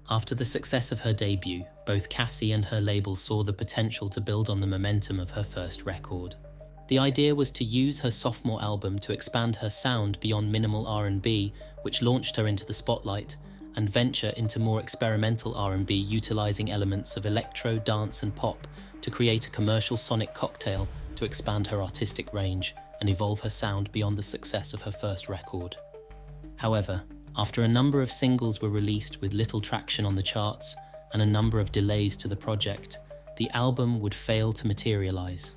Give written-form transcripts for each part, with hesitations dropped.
After the success of her debut, both Cassie and her label saw the potential to build on the momentum of her first record. The idea was to use her sophomore album to expand her sound beyond minimal R&B, which launched her into the spotlight, and venture into more experimental R&B utilizing elements of electro, dance and pop to create a commercial sonic cocktail to expand her artistic range and evolve her sound beyond the success of her first record. However, after a number of singles were released with little traction on the charts and a number of delays to the project, the album would fail to materialize.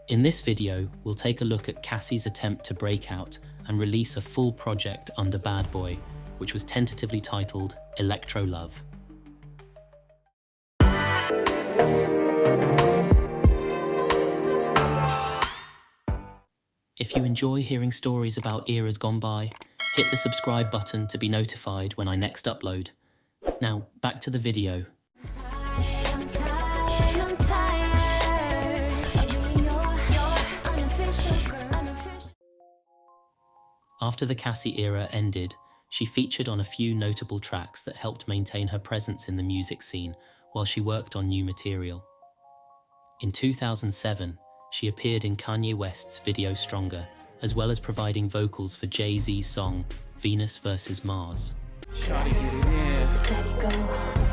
In this video, we'll take a look at Cassie's attempt to break out and release a full project under Bad Boy, which was tentatively titled Electro Love. If you enjoy hearing stories about eras gone by, hit the subscribe button to be notified when I next upload. Now, back to the video. After the Cassie era ended, she featured on a few notable tracks that helped maintain her presence in the music scene while she worked on new material. In 2007, she appeared in Kanye West's video Stronger, as well as providing vocals for Jay-Z's song Venus vs. Mars. Shawty get it in.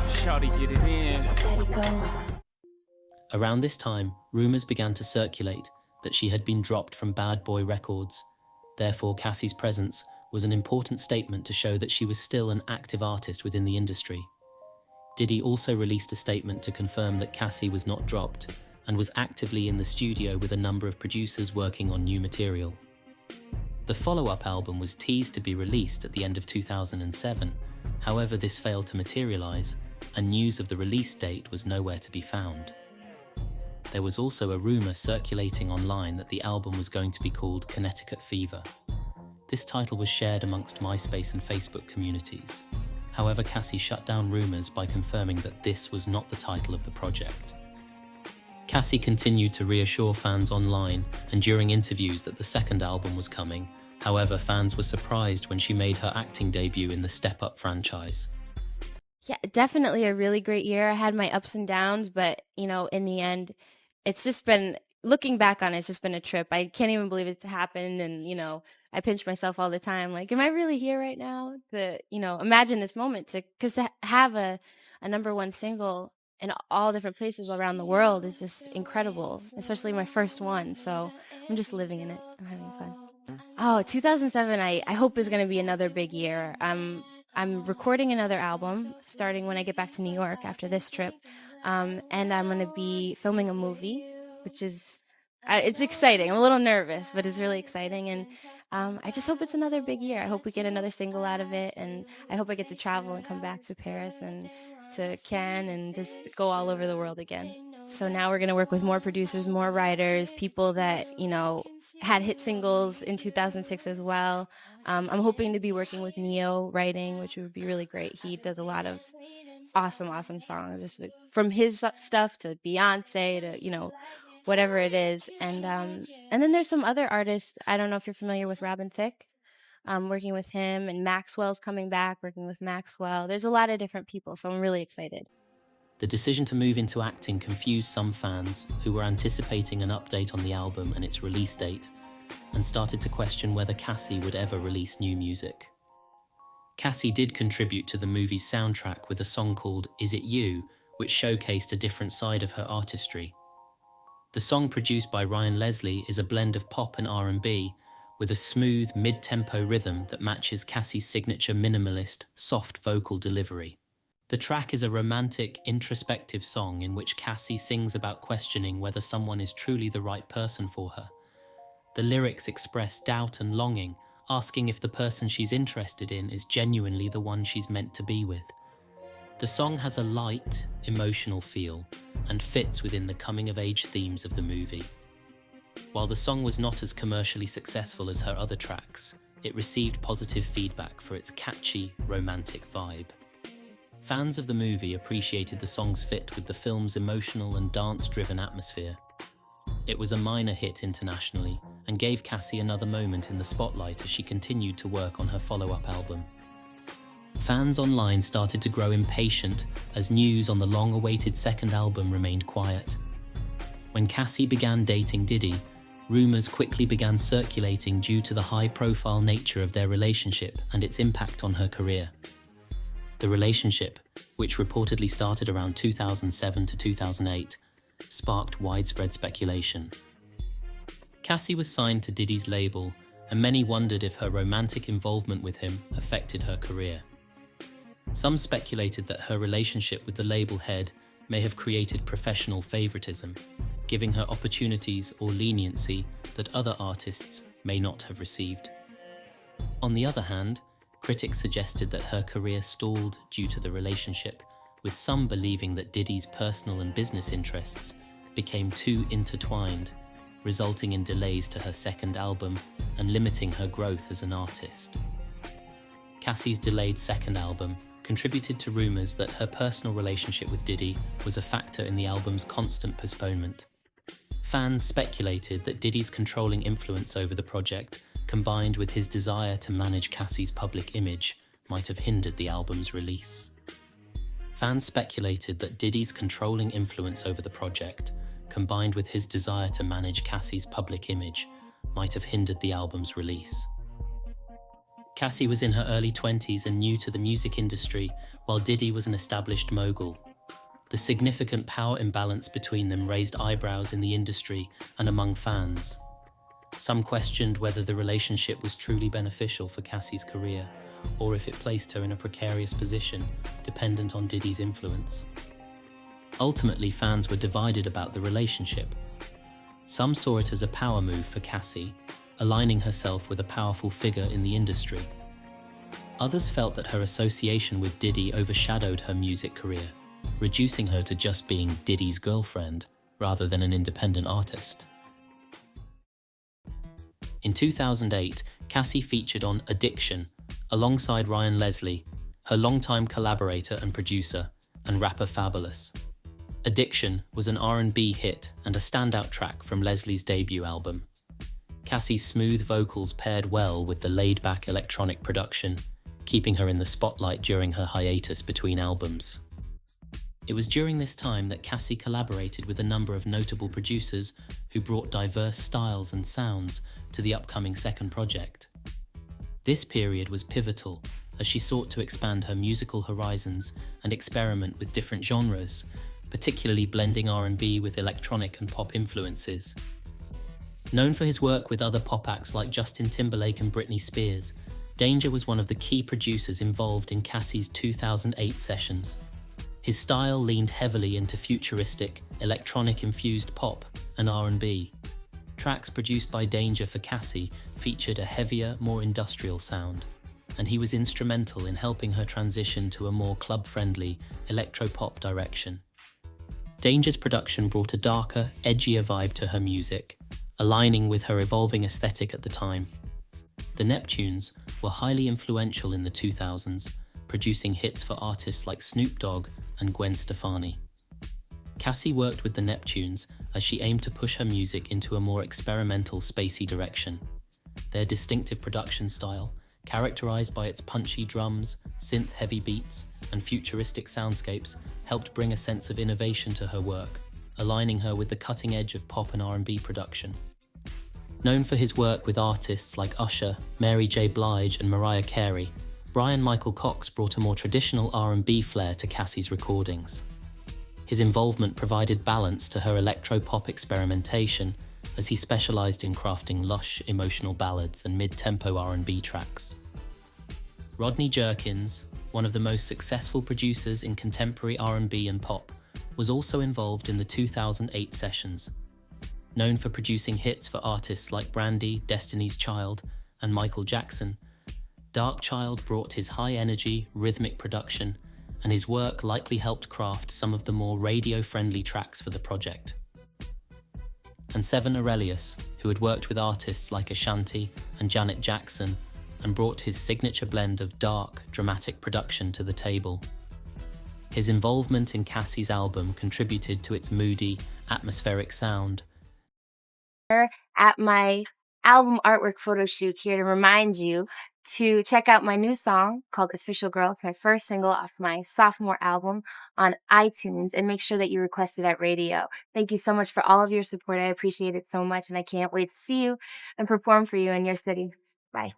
Shawty get it in. Around this time, rumors began to circulate that she had been dropped from Bad Boy Records. Therefore, Cassie's presence was an important statement to show that she was still an active artist within the industry. Diddy also released a statement to confirm that Cassie was not dropped and was actively in the studio with a number of producers working on new material. The follow-up album was teased to be released at the end of 2007, however this failed to materialize, and news of the release date was nowhere to be found. There was also a rumor circulating online that the album was going to be called Connecticut Fever. This title was shared amongst MySpace and Facebook communities. However, Cassie shut down rumors by confirming that this was not the title of the project. Cassie continued to reassure fans online and during interviews that the second album was coming. However, fans were surprised when she made her acting debut in the Step Up franchise. Yeah, definitely a really great year. I had my ups and downs, but in the end, it's just been, looking back on it, it's just been a trip. I can't even believe it's happened. And, I pinch myself all the time. Like, am I really here right now? To, imagine this moment because to have a number one single in all different places around the world is just incredible, especially my first one. So I'm just living in it. I'm having fun. Oh, 2007, I hope is going to be another big year. I'm recording another album starting when I get back to New York after this trip. And I'm going to be filming a movie, which is, it's exciting. I'm a little nervous, but it's really exciting. And I just hope it's another big year. I hope we get another single out of it. And I hope I get to travel and come back to Paris and to Cannes and just go all over the world again. So now we're going to work with more producers, more writers, people that, had hit singles in 2006 as well. I'm hoping to be working with Neo writing, which would be really great. He does a lot of awesome songs, just from his stuff to Beyonce to, whatever it is. And then there's some other artists. I don't know if you're familiar with Robin Thicke. Working with him, and Maxwell's coming back, working with Maxwell. There's a lot of different people, so I'm really excited. The decision to move into acting confused some fans who were anticipating an update on the album and its release date, and started to question whether Cassie would ever release new music. Cassie did contribute to the movie's soundtrack with a song called Is It You, which showcased a different side of her artistry. The song, produced by Ryan Leslie, is a blend of pop and R&B, with a smooth, mid-tempo rhythm that matches Cassie's signature minimalist, soft vocal delivery. The track is a romantic, introspective song in which Cassie sings about questioning whether someone is truly the right person for her. The lyrics express doubt and longing, asking if the person she's interested in is genuinely the one she's meant to be with. The song has a light, emotional feel and fits within the coming-of-age themes of the movie. While the song was not as commercially successful as her other tracks, it received positive feedback for its catchy, romantic vibe. Fans of the movie appreciated the song's fit with the film's emotional and dance-driven atmosphere. It was a minor hit internationally and gave Cassie another moment in the spotlight as she continued to work on her follow-up album. Fans online started to grow impatient as news on the long-awaited second album remained quiet. When Cassie began dating Diddy, rumors quickly began circulating due to the high-profile nature of their relationship and its impact on her career. The relationship, which reportedly started around 2007 to 2008, sparked widespread speculation. Cassie was signed to Diddy's label, and many wondered if her romantic involvement with him affected her career. Some speculated that her relationship with the label head may have created professional favoritism, giving her opportunities or leniency that other artists may not have received. On the other hand, critics suggested that her career stalled due to the relationship, with some believing that Diddy's personal and business interests became too intertwined, resulting in delays to her second album and limiting her growth as an artist. Cassie's delayed second album contributed to rumors that her personal relationship with Diddy was a factor in the album's constant postponement. Fans speculated that Diddy's controlling influence over the project, combined with his desire to manage Cassie's public image, might have hindered the album's release. Fans speculated that Diddy's controlling influence over the project, combined with his desire to manage Cassie's public image, might have hindered the album's release. Cassie was in her early 20s and new to the music industry, while Diddy was an established mogul. The significant power imbalance between them raised eyebrows in the industry and among fans. Some questioned whether the relationship was truly beneficial for Cassie's career, or if it placed her in a precarious position, dependent on Diddy's influence. Ultimately, fans were divided about the relationship. Some saw it as a power move for Cassie, aligning herself with a powerful figure in the industry. Others felt that her association with Diddy overshadowed her music career, reducing her to just being Diddy's girlfriend rather than an independent artist. In 2008, Cassie featured on Addiction alongside Ryan Leslie, her longtime collaborator and producer, and rapper Fabulous. Addiction was an R&B hit and a standout track from Leslie's debut album. Cassie's smooth vocals paired well with the laid-back electronic production, keeping her in the spotlight during her hiatus between albums. It was during this time that Cassie collaborated with a number of notable producers who brought diverse styles and sounds to the upcoming second project. This period was pivotal as she sought to expand her musical horizons and experiment with different genres, particularly blending R&B with electronic and pop influences. Known for his work with other pop acts like Justin Timberlake and Britney Spears, Danger was one of the key producers involved in Cassie's 2008 sessions. His style leaned heavily into futuristic, electronic-infused pop and R&B. Tracks produced by Danger for Cassie featured a heavier, more industrial sound, and he was instrumental in helping her transition to a more club-friendly, electro-pop direction. Danger's production brought a darker, edgier vibe to her music, aligning with her evolving aesthetic at the time. The Neptunes were highly influential in the 2000s, producing hits for artists like Snoop Dogg and Gwen Stefani. Cassie worked with the Neptunes as she aimed to push her music into a more experimental, spacey direction. Their distinctive production style, characterized by its punchy drums, synth-heavy beats, and futuristic soundscapes, helped bring a sense of innovation to her work, aligning her with the cutting edge of pop and R&B production. Known for his work with artists like Usher, Mary J. Blige, and Mariah Carey, Brian Michael Cox brought a more traditional R&B flair to Cassie's recordings. His involvement provided balance to her electro-pop experimentation as he specialized in crafting lush, emotional ballads and mid-tempo R&B tracks. Rodney Jerkins, one of the most successful producers in contemporary R&B and pop, was also involved in the 2008 sessions. Known for producing hits for artists like Brandy, Destiny's Child, and Michael Jackson, Darkchild brought his high-energy, rhythmic production, and his work likely helped craft some of the more radio-friendly tracks for the project. And Seven Aurelius, who had worked with artists like Ashanti and Janet Jackson, and brought his signature blend of dark, dramatic production to the table. His involvement in Cassie's album contributed to its moody, atmospheric sound. At my album artwork photo shoot here to remind you to check out my new song called Official Girl. It's my first single off my sophomore album on iTunes, and make sure that you request it at radio. Thank you so much for all of your support. I appreciate it so much, and I can't wait to see you and perform for you in your city. Bye.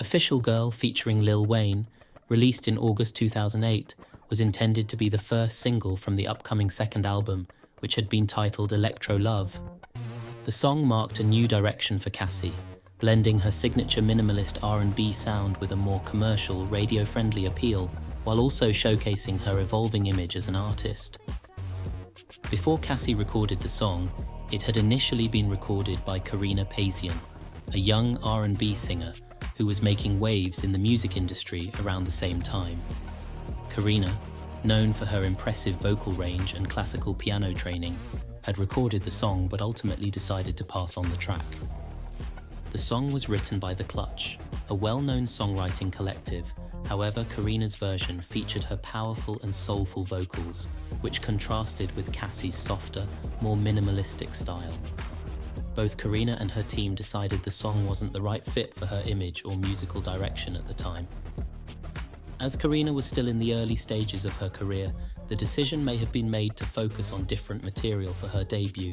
Official Girl, featuring Lil Wayne, released in August 2008, was intended to be the first single from the upcoming second album, which had been titled Electro Love. The song marked a new direction for Cassie, blending her signature minimalist R&B sound with a more commercial, radio-friendly appeal, while also showcasing her evolving image as an artist. Before Cassie recorded the song, it had initially been recorded by Karina Pazian, a young R&B singer who was making waves in the music industry around the same time. Karina, known for her impressive vocal range and classical piano training, had recorded the song but ultimately decided to pass on the track. The song was written by The Clutch, a well-known songwriting collective. However, Karina's version featured her powerful and soulful vocals, which contrasted with Cassie's softer, more minimalistic style. Both Karina and her team decided the song wasn't the right fit for her image or musical direction at the time. As Karina was still in the early stages of her career, the decision may have been made to focus on different material for her debut.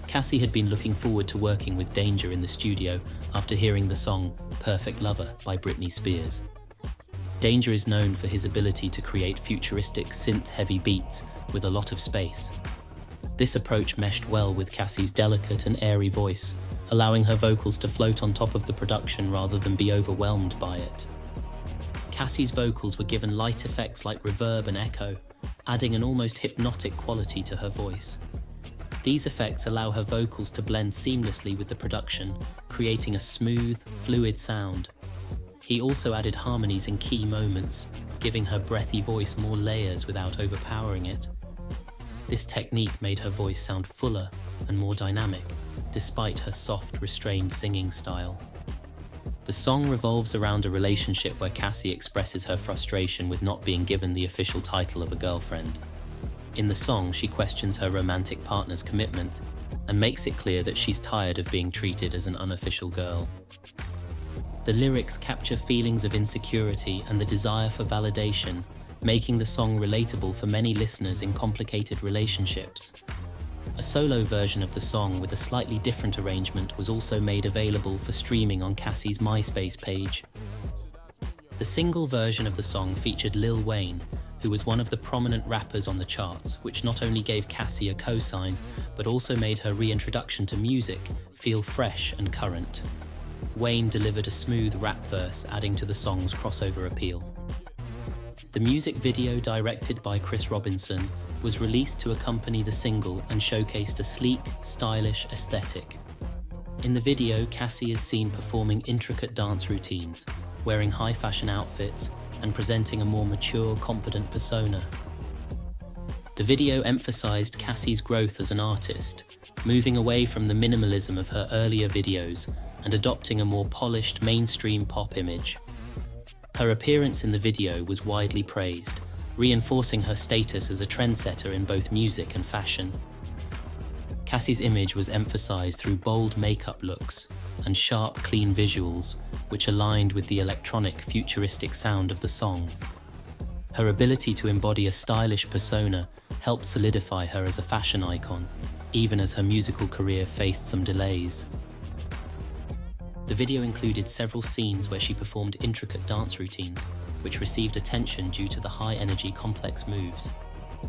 Cassie had been looking forward to working with Danger in the studio after hearing the song Perfect Lover by Britney Spears. Danger is known for his ability to create futuristic synth-heavy beats with a lot of space. This approach meshed well with Cassie's delicate and airy voice, allowing her vocals to float on top of the production rather than be overwhelmed by it. Cassie's vocals were given light effects like reverb and echo, adding an almost hypnotic quality to her voice. These effects allow her vocals to blend seamlessly with the production, creating a smooth, fluid sound. He also added harmonies in key moments, giving her breathy voice more layers without overpowering it. This technique made her voice sound fuller and more dynamic, despite her soft, restrained singing style. The song revolves around a relationship where Cassie expresses her frustration with not being given the official title of a girlfriend. In the song, she questions her romantic partner's commitment and makes it clear that she's tired of being treated as an unofficial girl. The lyrics capture feelings of insecurity and the desire for validation, making the song relatable for many listeners in complicated relationships. A solo version of the song with a slightly different arrangement was also made available for streaming on Cassie's MySpace page. The single version of the song featured Lil Wayne, who was one of the prominent rappers on the charts, which not only gave Cassie a cosign, but also made her reintroduction to music feel fresh and current. Wayne delivered a smooth rap verse, adding to the song's crossover appeal. The music video, directed by Chris Robinson, was released to accompany the single and showcased a sleek, stylish aesthetic. In the video, Cassie is seen performing intricate dance routines, wearing high-fashion outfits, and presenting a more mature, confident persona. The video emphasized Cassie's growth as an artist, moving away from the minimalism of her earlier videos and adopting a more polished, mainstream pop image. Her appearance in the video was widely praised, reinforcing her status as a trendsetter in both music and fashion. Cassie's image was emphasized through bold makeup looks and sharp, clean visuals, which aligned with the electronic, futuristic sound of the song. Her ability to embody a stylish persona helped solidify her as a fashion icon, even as her musical career faced some delays. The video included several scenes where she performed intricate dance routines, which received attention due to the high-energy, complex moves.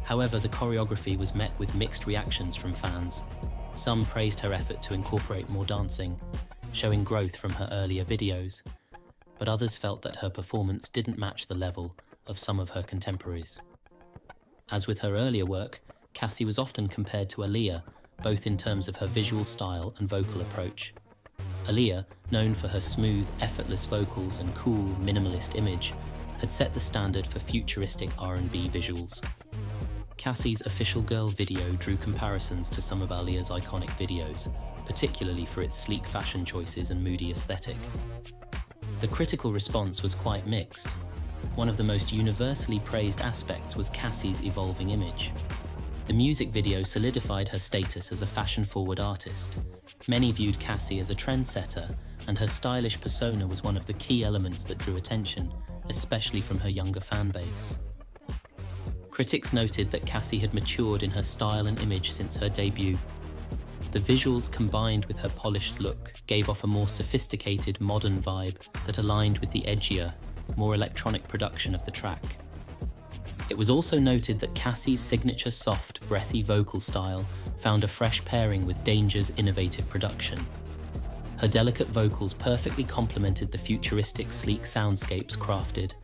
However, the choreography was met with mixed reactions from fans. Some praised her effort to incorporate more dancing, showing growth from her earlier videos, but others felt that her performance didn't match the level of some of her contemporaries. As with her earlier work, Cassie was often compared to Aaliyah, both in terms of her visual style and vocal approach. Aaliyah, known for her smooth, effortless vocals and cool, minimalist image, had set the standard for futuristic R&B visuals. Cassie's Official Girl video drew comparisons to some of Aaliyah's iconic videos, particularly for its sleek fashion choices and moody aesthetic. The critical response was quite mixed. One of the most universally praised aspects was Cassie's evolving image. The music video solidified her status as a fashion-forward artist. Many viewed Cassie as a trendsetter, and her stylish persona was one of the key elements that drew attention, especially from her younger fan base. Critics noted that Cassie had matured in her style and image since her debut. The visuals combined with her polished look gave off a more sophisticated, modern vibe that aligned with the edgier, more electronic production of the track. It was also noted that Cassie's signature soft, breathy vocal style found a fresh pairing with Danger's innovative production. Her delicate vocals perfectly complemented the futuristic, sleek soundscapes crafted,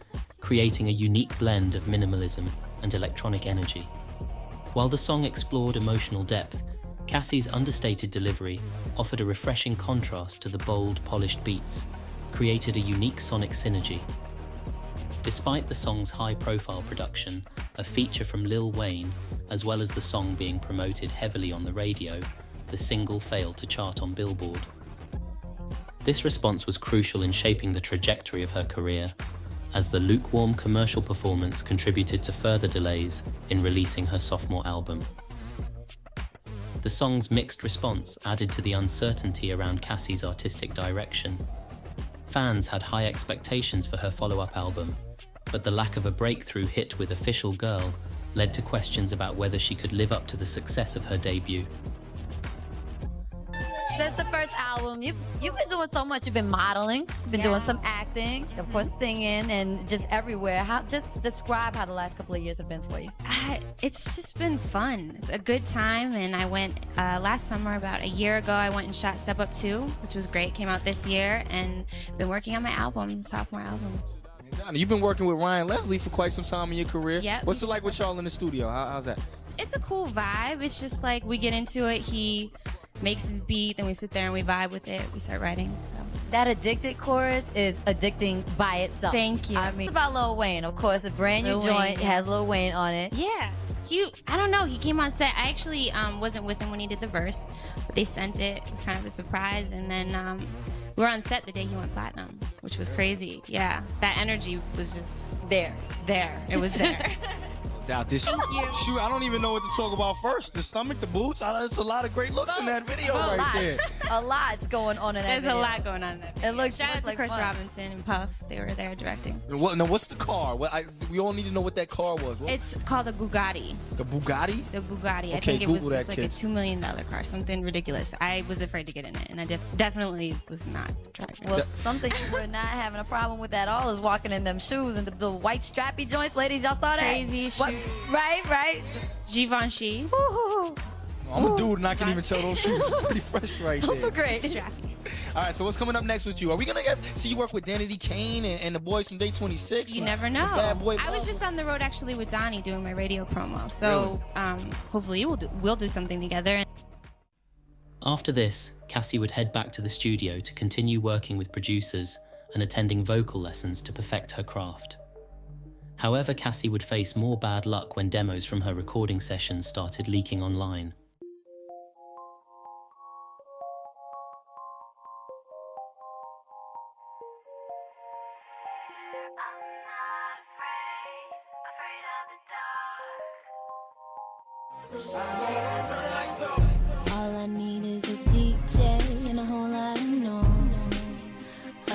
creating a unique blend of minimalism and electronic energy. While the song explored emotional depth, Cassie's understated delivery offered a refreshing contrast to the bold, polished beats, created a unique sonic synergy. Despite the song's high-profile production, a feature from Lil Wayne, as well as the song being promoted heavily on the radio, the single failed to chart on Billboard. This response was crucial in shaping the trajectory of her career, as the lukewarm commercial performance contributed to further delays in releasing her sophomore album. The song's mixed response added to the uncertainty around Cassie's artistic direction. Fans had high expectations for her follow-up album, but the lack of a breakthrough hit with Official Girl led to questions about whether she could live up to the success of her debut. Since the first album, you've been doing so much. You've been modeling, you've been doing some acting, of course just and just everywhere. Just describe how the last couple of years have been for you. It's just been fun. It's a good time, and I went last summer, about a year ago, I went and shot Step Up 2, which was great, came out this year, and been working on my album, the sophomore album. Donnie, you've been working with Ryan Leslie for quite some time in your career. Yep. What's it like with y'all in the studio? How's that? It's a cool vibe. It's just like we get into it, he makes his beat, then we sit there and we vibe with it, we start writing, so. That Addicted chorus is addicting by itself. Thank you. I mean, it's about Lil Wayne, of course, a brand new joint has Lil Wayne on it. Yeah. I don't know, he came on set. I actually wasn't with him when he did the verse, but they sent it. It was kind of a surprise, and then we were on set the day he went platinum, which was crazy. Yeah, that energy was just there. It was there. Doubt this. Shoot, I don't even know what to talk about first. The stomach, the boots. It's a lot of great looks in that video there. A lot's going on in that video. There's a lot going on in that video. It looks Shout out to like Chris fun. Robinson and Puff. They were there directing. Now, what's the car? We all need to know what that car was. It's called the Bugatti. The Bugatti? The Bugatti. I Okay, think Google that, it's like kids. a $2 million car, something ridiculous. I was afraid to get in it, and I definitely was not driving. Well, something you were not having a problem with at all is walking in them shoes and the white strappy joints. Ladies, y'all saw that? Crazy What? shoes. Right? Givenchy. I'm a dude and I can even tell those shoes are pretty fresh right Those there. were great. Strappy. All right, so what's coming up next with you? Are we going to see you work with Danny Kane and the boys from Day 26? You never know. Bad Boy I was Love? just on the road actually with Donnie doing my radio promo. So hopefully we'll do something together. After this, Cassie would head back to the studio to continue working with producers and attending vocal lessons to perfect her craft. However, Cassie would face more bad luck when demos from her recording sessions started leaking online. All I need is a DJ and a whole lot of noise. A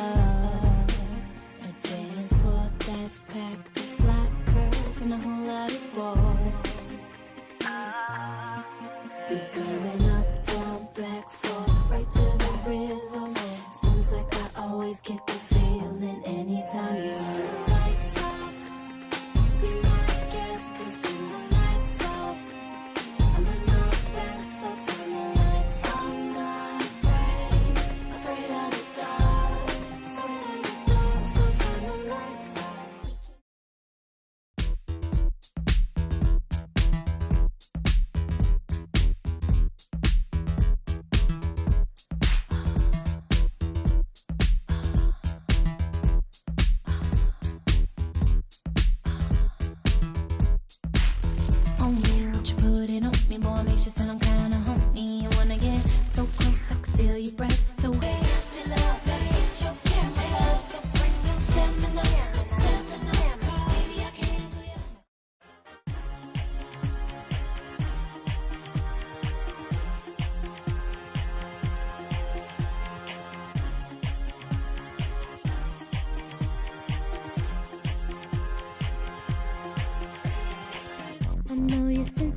dance floor that's packed with flat curves and a whole lot of boys. We going up, down, back, forth, right to the rhythm. Seems like I always get the feeling anytime you turn the lights off. Be my guest, 'cause when the lights off, I'm in my best, so turn the lights on. Not afraid of the dark, so turn the lights off. On me, won't you put it on me, boy? Makes you sound I'm kinda horny. I wanna get so close, I could feel your breath. So wasted love, gotta get your camera. So bring your stamina, baby, I can't do you.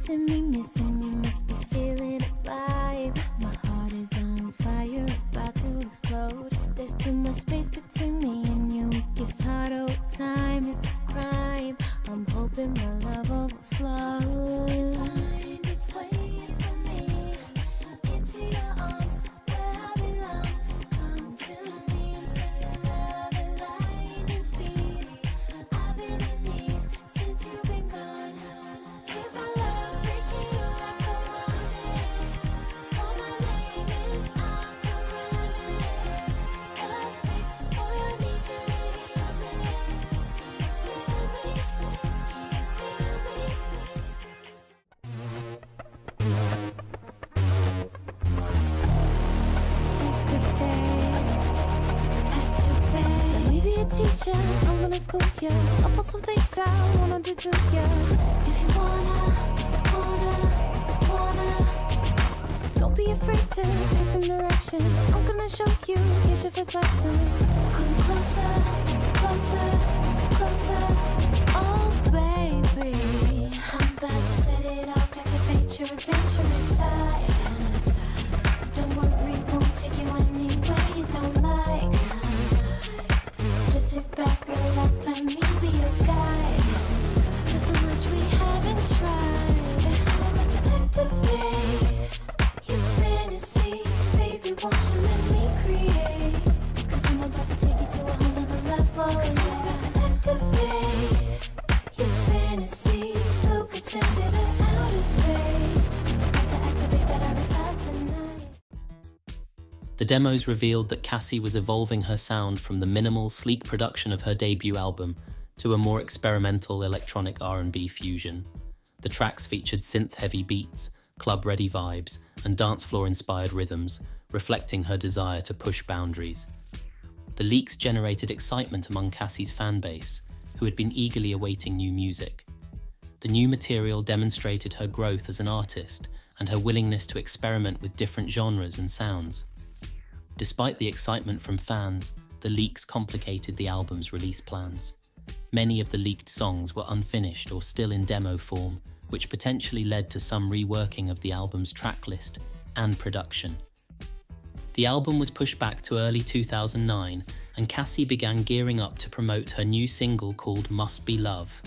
missing me, missing me, must be feeling alive. My heart is on fire, about to explode. There's too much space between me and you. It gets hard all the time, it's a crime. I'm hoping my love overflows. Find its way for me into your arms where I belong. Come to me and send your love and lightning speed. I've been in need since you've been gone. Here's my love reaching you like a rocket. Call my name and I'll come running. Elastic, boy, I need you to hear me. Let me be a teacher, I'm gonna school ya. I'll put some things I wanna do to ya. If you wanna, don't be afraid to take some direction. I'm gonna show you, here's your first lesson. Come closer, closer, closer. Oh baby, I'm about to set it off, activate your adventurous side. Don't worry, won't take you anywhere you don't like. Just sit back, relax, let me be your guide. There's so much we haven't tried. It's moment to activate your fantasy. Baby, won't you let me create? Cause I'm about to take you to a whole nother level. Cause I'm about to activate your fantasy. So could send you to outer space. About to activate that other side tonight. The demos revealed that Cassie was evolving her sound from the minimal, sleek production of her debut album to a more experimental electronic R&B fusion. The tracks featured synth-heavy beats, club-ready vibes, and dance floor-inspired rhythms, reflecting her desire to push boundaries. The leaks generated excitement among Cassie's fanbase, who had been eagerly awaiting new music. The new material demonstrated her growth as an artist and her willingness to experiment with different genres and sounds. Despite the excitement from fans, the leaks complicated the album's release plans. Many of the leaked songs were unfinished or still in demo form, which potentially led to some reworking of the album's tracklist and production. The album was pushed back to early 2009, and Cassie began gearing up to promote her new single called Must Be Love.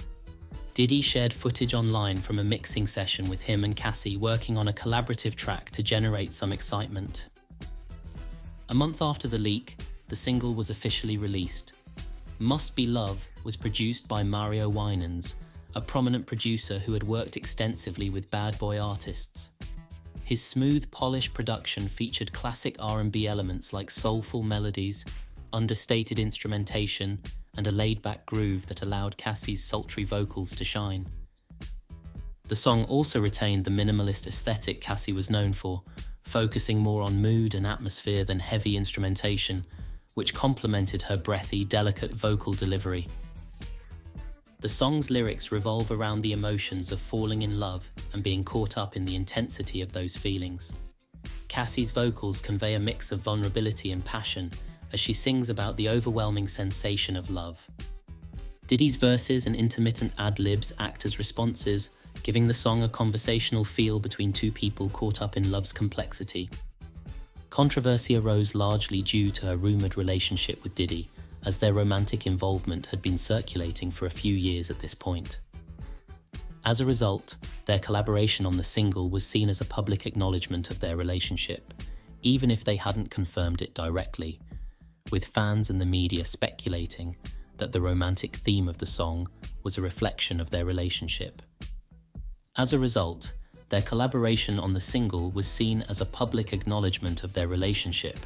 Diddy shared footage online from a mixing session with him and Cassie working on a collaborative track to generate some excitement. A month after the leak, the single was officially released. Must Be Love was produced by Mario Winans, a prominent producer who had worked extensively with bad boy artists. His smooth, polished production featured classic R&B elements like soulful melodies, understated instrumentation, and a laid-back groove that allowed Cassie's sultry vocals to shine. The song also retained the minimalist aesthetic Cassie was known for, focusing more on mood and atmosphere than heavy instrumentation, which complemented her breathy, delicate vocal delivery. The song's lyrics revolve around the emotions of falling in love and being caught up in the intensity of those feelings. Cassie's vocals convey a mix of vulnerability and passion as she sings about the overwhelming sensation of love. Diddy's verses and intermittent ad-libs act as responses, giving the song a conversational feel between two people caught up in love's complexity. Controversy arose largely due to her rumoured relationship with Diddy, as their romantic involvement had been circulating for a few years at this point. As a result, their collaboration on the single was seen as a public acknowledgement of their relationship, even if they hadn't confirmed it directly, with fans and the media speculating that the romantic theme of the song was a reflection of their relationship. As a result, their collaboration on the single was seen as a public acknowledgement of their relationship,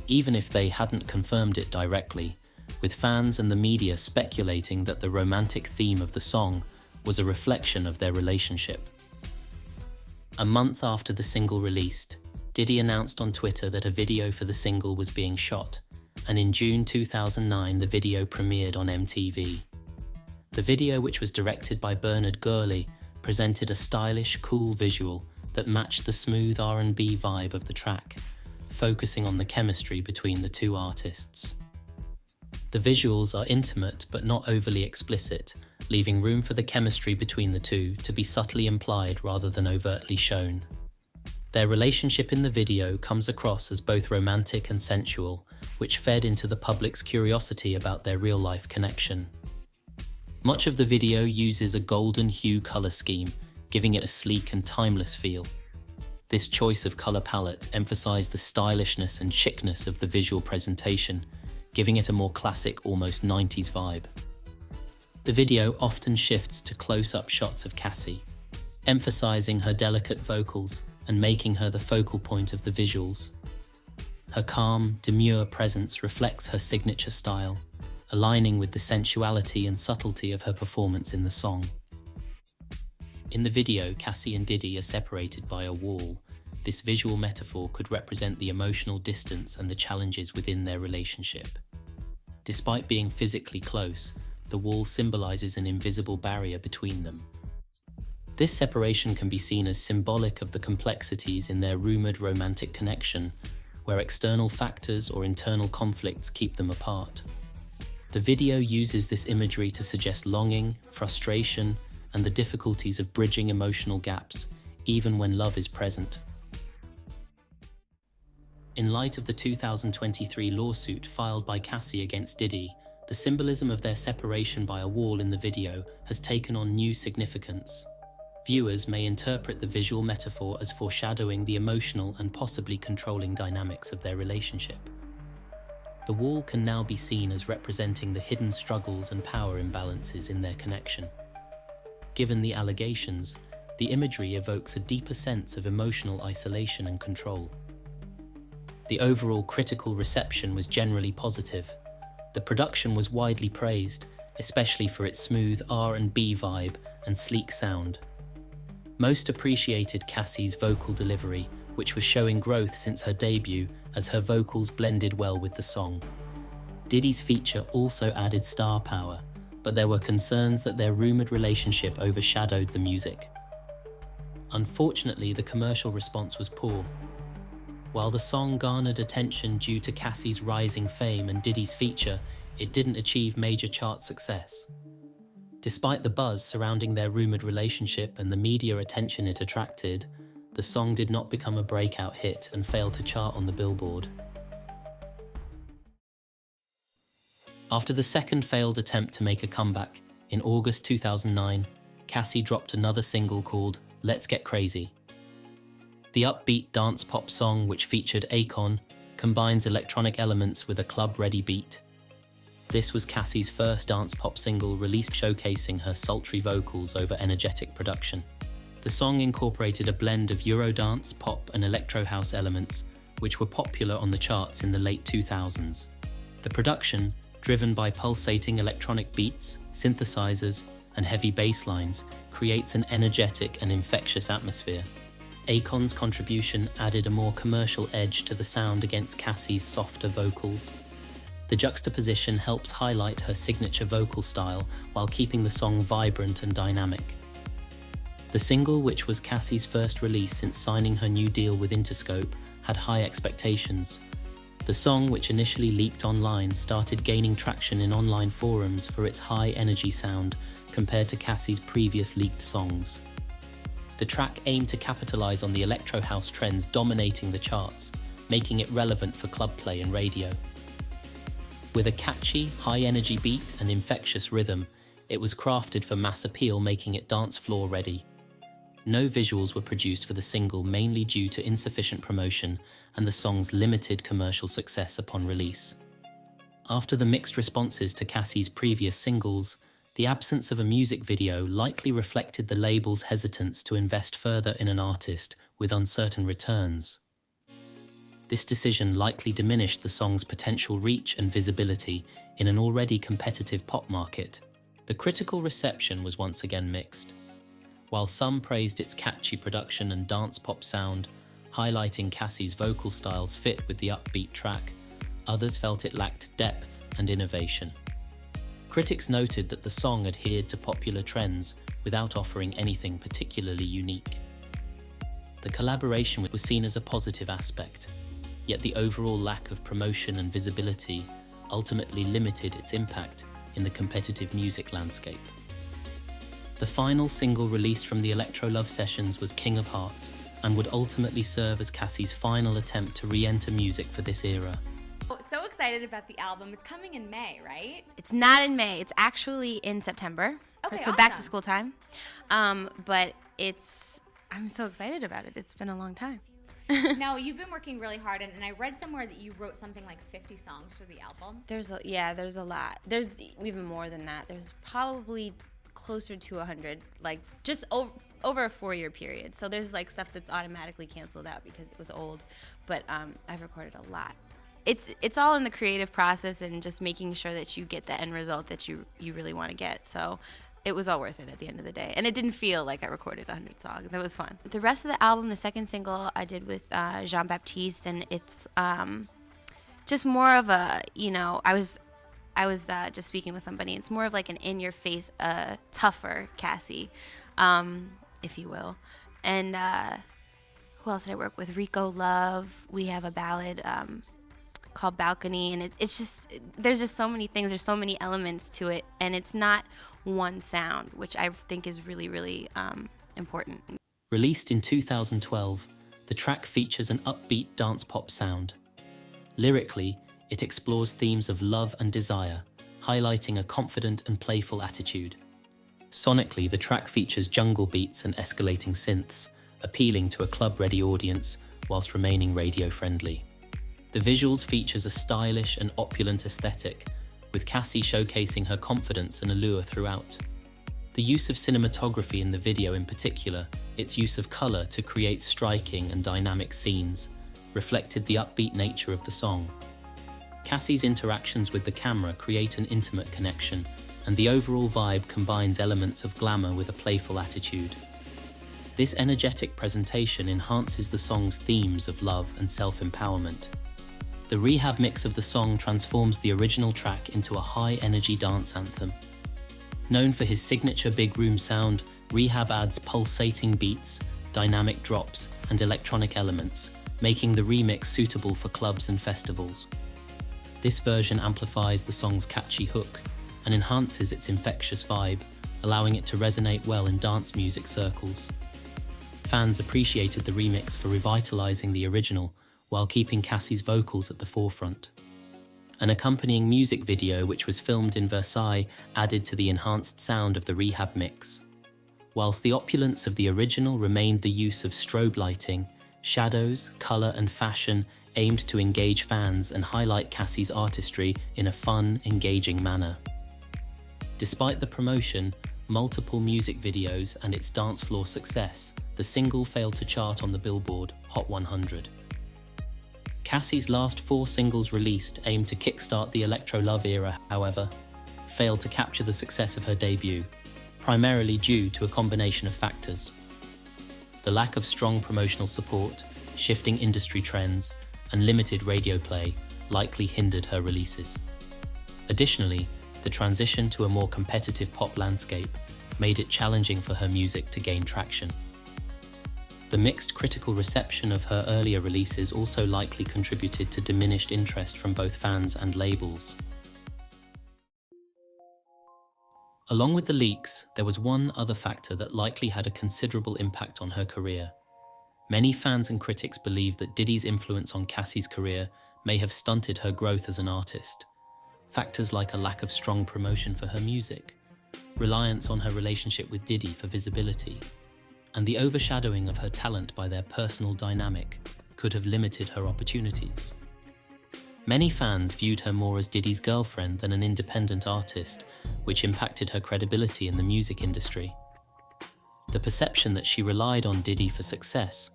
even if they hadn't confirmed it directly, with fans and the media speculating that the romantic theme of the song was a reflection of their relationship. A month after the single released, Diddy announced on Twitter that a video for the single was being shot, and in June 2009 the video premiered on MTV. The video, which was directed by Bernard Gurley, presented a stylish, cool visual that matched the smooth R&B vibe of the track, focusing on the chemistry between the two artists. The visuals are intimate but not overly explicit, leaving room for the chemistry between the two to be subtly implied rather than overtly shown. Their relationship in the video comes across as both romantic and sensual, which fed into the public's curiosity about their real-life connection. Much of the video uses a golden hue color scheme, giving it a sleek and timeless feel. This choice of color palette emphasized the stylishness and chicness of the visual presentation, giving it a more classic, almost 90s vibe. The video often shifts to close-up shots of Cassie, emphasizing her delicate vocals and making her the focal point of the visuals. Her calm, demure presence reflects her signature style, aligning with the sensuality and subtlety of her performance in the song. In the video, Cassie and Diddy are separated by a wall. This visual metaphor could represent the emotional distance and the challenges within their relationship. Despite being physically close, the wall symbolizes an invisible barrier between them. This separation can be seen as symbolic of the complexities in their rumored romantic connection, where external factors or internal conflicts keep them apart. The video uses this imagery to suggest longing, frustration, and the difficulties of bridging emotional gaps, even when love is present. In light of the 2023 lawsuit filed by Cassie against Diddy, the symbolism of their separation by a wall in the video has taken on new significance. Viewers may interpret the visual metaphor as foreshadowing the emotional and possibly controlling dynamics of their relationship. The wall can now be seen as representing the hidden struggles and power imbalances in their connection. Given the allegations, the imagery evokes a deeper sense of emotional isolation and control. The overall critical reception was generally positive. The production was widely praised, especially for its smooth R&B vibe and sleek sound. Most appreciated Cassie's vocal delivery, which was showing growth since her debut as her vocals blended well with the song. Diddy's feature also added star power, but there were concerns that their rumored relationship overshadowed the music. Unfortunately, the commercial response was poor. While the song garnered attention due to Cassie's rising fame and Diddy's feature, it didn't achieve major chart success. Despite the buzz surrounding their rumored relationship and the media attention it attracted, the song did not become a breakout hit and failed to chart on the Billboard. After the second failed attempt to make a comeback, in August 2009, Cassie dropped another single called Let's Get Crazy. The upbeat dance pop song, which featured Akon, combines electronic elements with a club-ready beat. This was Cassie's first dance pop single released, showcasing her sultry vocals over energetic production. The song incorporated a blend of Eurodance, pop and electro house elements, which were popular on the charts in the late 2000s. The production, driven by pulsating electronic beats, synthesizers, and heavy bass lines, creates an energetic and infectious atmosphere. Akon's contribution added a more commercial edge to the sound against Cassie's softer vocals. The juxtaposition helps highlight her signature vocal style while keeping the song vibrant and dynamic. The single, which was Cassie's first release since signing her new deal with Interscope, had high expectations. The song, which initially leaked online, started gaining traction in online forums for its high-energy sound compared to Cassie's previous leaked songs. The track aimed to capitalize on the electro house trends dominating the charts, making it relevant for club play and radio. With a catchy, high-energy beat and infectious rhythm, it was crafted for mass appeal, making it dance floor ready. No visuals were produced for the single, mainly due to insufficient promotion and the song's limited commercial success upon release. After the mixed responses to Cassie's previous singles, the absence of a music video likely reflected the label's hesitance to invest further in an artist with uncertain returns. This decision likely diminished the song's potential reach and visibility in an already competitive pop market. The critical reception was once again mixed. While some praised its catchy production and dance pop sound, highlighting Cassie's vocal style's fit with the upbeat track, others felt it lacked depth and innovation. Critics noted that the song adhered to popular trends without offering anything particularly unique. The collaboration was seen as a positive aspect, yet the overall lack of promotion and visibility ultimately limited its impact in the competitive music landscape. The final single released from the Electro Love sessions was King of Hearts, and would ultimately serve as Cassie's final attempt to re-enter music for this era. So excited about the album. It's coming in May, right? It's not in May. It's actually in September. Okay, so back to awesome. school time. But I'm so excited about it. It's been a long time. Now, you've been working really hard, and I read somewhere that you wrote something like 50 songs for the album. There's a lot. There's even more than that. There's probably closer to 100, like just over a 4-year period. So there's like stuff that's automatically canceled out because it was old, but I've recorded a lot. It's all in the creative process and just making sure that you get the end result that you really want to get. So it was all worth it at the end of the day. And it didn't feel like I recorded 100 songs. It was fun. The rest of the album, the second single I did with Jean-Baptiste, and it's just more of a, I was just speaking with somebody. It's more of like an in-your-face, tougher Cassie, if you will. And who else did I work with? Rico Love. We have a ballad called Balcony, and it's just, there's just so many things. There's so many elements to it, and it's not one sound, which I think is really, really important. Released in 2012, the track features an upbeat dance pop sound. Lyrically, it explores themes of love and desire, highlighting a confident and playful attitude. Sonically, the track features jungle beats and escalating synths, appealing to a club-ready audience whilst remaining radio-friendly. The visuals features a stylish and opulent aesthetic, with Cassie showcasing her confidence and allure throughout. The use of cinematography in the video in particular, its use of colour to create striking and dynamic scenes, reflected the upbeat nature of the song. Cassie's interactions with the camera create an intimate connection, and the overall vibe combines elements of glamour with a playful attitude. This energetic presentation enhances the song's themes of love and self-empowerment. The rehab mix of the song transforms the original track into a high-energy dance anthem. Known for his signature big room sound, Rehab adds pulsating beats, dynamic drops, and electronic elements, making the remix suitable for clubs and festivals. This version amplifies the song's catchy hook and enhances its infectious vibe, allowing it to resonate well in dance music circles. Fans appreciated the remix for revitalizing the original while keeping Cassie's vocals at the forefront. An accompanying music video, which was filmed in Versailles, added to the enhanced sound of the rehab mix. Whilst the opulence of the original remained the use of strobe lighting, shadows, colour and fashion aimed to engage fans and highlight Cassie's artistry in a fun, engaging manner. Despite the promotion, multiple music videos and its dance floor success, the single failed to chart on the Billboard Hot 100. Cassie's last 4 singles released aimed to kickstart the Electro Love era, however, failed to capture the success of her debut, primarily due to a combination of factors. The lack of strong promotional support, shifting industry trends, and limited radio play likely hindered her releases. Additionally, the transition to a more competitive pop landscape made it challenging for her music to gain traction. The mixed critical reception of her earlier releases also likely contributed to diminished interest from both fans and labels. Along with the leaks, there was one other factor that likely had a considerable impact on her career. Many fans and critics believe that Diddy's influence on Cassie's career may have stunted her growth as an artist. Factors like a lack of strong promotion for her music, reliance on her relationship with Diddy for visibility, and the overshadowing of her talent by their personal dynamic could have limited her opportunities. Many fans viewed her more as Diddy's girlfriend than an independent artist, which impacted her credibility in the music industry. The perception that she relied on Diddy for success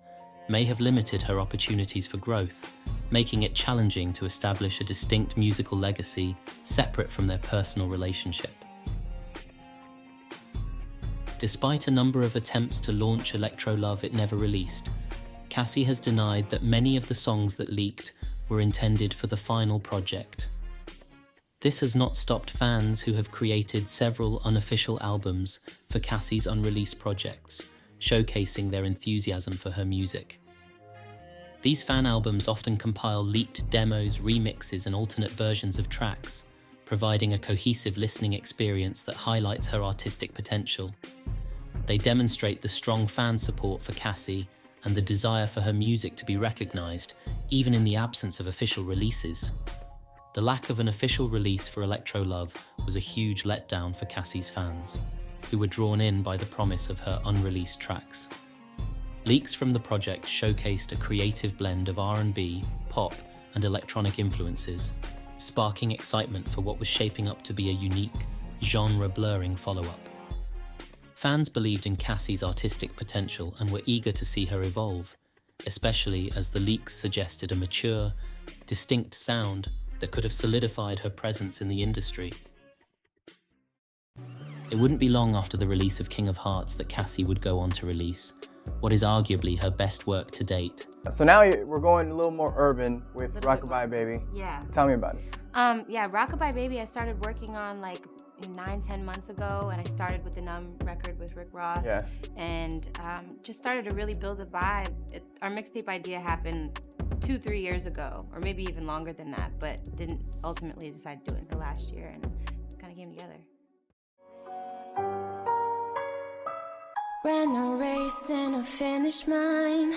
may have limited her opportunities for growth, making it challenging to establish a distinct musical legacy separate from their personal relationship. Despite a number of attempts to launch Electro Love it never released, Cassie has denied that many of the songs that leaked were intended for the final project. This has not stopped fans who have created several unofficial albums for Cassie's unreleased projects, showcasing their enthusiasm for her music. These fan albums often compile leaked demos, remixes, and alternate versions of tracks, providing a cohesive listening experience that highlights her artistic potential. They demonstrate the strong fan support for Cassie and the desire for her music to be recognized, even in the absence of official releases. The lack of an official release for Electro Love was a huge letdown for Cassie's fans, who were drawn in by the promise of her unreleased tracks. Leaks from the project showcased a creative blend of R&B, pop, and electronic influences, sparking excitement for what was shaping up to be a unique, genre-blurring follow-up. Fans believed in Cassie's artistic potential and were eager to see her evolve, especially as the leaks suggested a mature, distinct sound that could have solidified her presence in the industry. It wouldn't be long after the release of King of Hearts that Cassie would go on to release what is arguably her best work to date. So now we're going a little more urban with Rockabye Baby. Yeah. Tell me about it. Yeah, Rockabye Baby I started working on like 9-10 months ago, and I started with the Numb record with Rick Ross. Yeah. And just started to really build a vibe. Our mixtape idea happened 2-3 years ago, or maybe even longer than that, but didn't ultimately decide to do it until last year, and it kind of came together. Ran a race in a finish line.